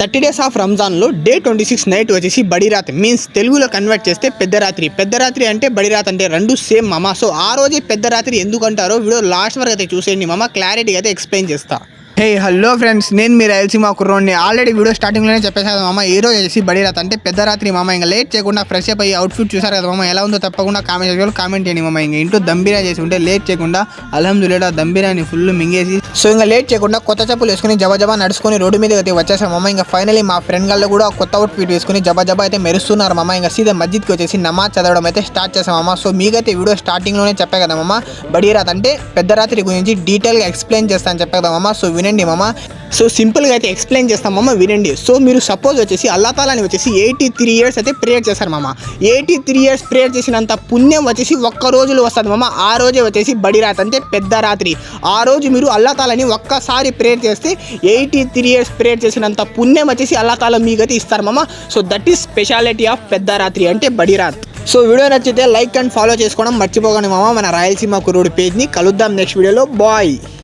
30 days of రంజాన్లో day 26 night వచ్చేసి బడిరాత్ means తెలుగులో convert చేస్తే పెద్ద రాత్రి అంటే బడిరాత్ అంటే రెండు సేమ్ మామ. సో ఆ రోజే పెద్ద రాత్రి ఎందుకు అంటారో వీడియో లాస్ట్ వరకు అయితే చూసేయండి మామ, క్లారిటీగా అయితే ఎక్స్ప్లెయిన్ చేస్తా. హే హలో ఫ్రెండ్స్, నేను మీరు రాయలసీమ కుర్రోడిని. ఆల్రెడీ వీడియో స్టార్టింగ్లోనే చెప్పేసాను మామ, ఈ రోజు వచ్చేసి బడిరాత్ అంటే పెద్ద రాత్రి మామ. ఇంకా లేట్ చేయకుండా ఫ్రెష్ అప్ అయ్యి అవుట్ఫిట్ చూసారు కదా మామ, ఎలా ఉందో తప్పకుండా కామెంట్ చేయండి మామ. ఇంకా ఇంట్లో దమ్ బిర్యానీ చేసి ఉంటే లేట్ చేయకుండా అల్హమ్దులిల్లాహ్ దమ్ బిర్యానీ ఫుల్ మింగేసి, సో ఇంకా లేట్ చేయకుండా కొత్త చెప్పులు వేసుకుని జబా నడుచుకొని రోడ్డు మీద అయితే వచ్చేసాం మామ. ఇంకా ఫైనలీ మా ఫ్రెండ్ గాళ్ళు కూడా కొత్త అవుట్ఫిట్ వేసుకుని జబా అయితే మెరుస్తున్నారు మామ. ఇంకా సీదా మస్జిద్కి వచ్చేసి నమాజ్ చదవడం అయితే స్టార్ట్ చేసాం మామ. సో మీకైతే వీడియో స్టార్టింగ్లోనే చెప్పా కదా మామ, బడిరాత్ అంటే పెద్ద రాత్రి గురించి డీటెయిల్గా ఎక్స్ప్లెయిన్ చేస్తాను చెప్పా కదా మామ. సో వినండి మామ, సో సింపుల్గా అయితే ఎక్స్ప్లెయిన్ చేస్తాం మామ, వినండి. సో మీరు సపోజ్ వచ్చేసి అల్లా తాలాని వచ్చేసి 83 years అయితే ప్రేయర్ చేస్తారు మామ. 83 years ప్రేయర్ చేసినంత పుణ్యం వచ్చేసి ఒక్క రోజులో వస్తుంది మామ. ఆ రోజే వచ్చేసి బడిరాత్ అంటే పెద్ద రాత్రి. ఆ రోజు మీరు అల్లా తాలాని ఒక్కసారి ప్రేయర్ చేస్తే 83 years ప్రేయర్ చేసినంత పుణ్యం వచ్చేసి అల్లా తాలా మీకైతే ఇస్తారు మామ. So that is speciality of పెద్ద రాత్రి అంటే బడిరాత్. సో వీడియో నచ్చితే లైక్ అండ్ ఫాలో చేసుకోవడం మర్చిపోకండి మామ. మన రాయలసీమ కుర్రోడు పేజ్ని కలుద్దాం నెక్స్ట్ వీడియోలో. బాయ్.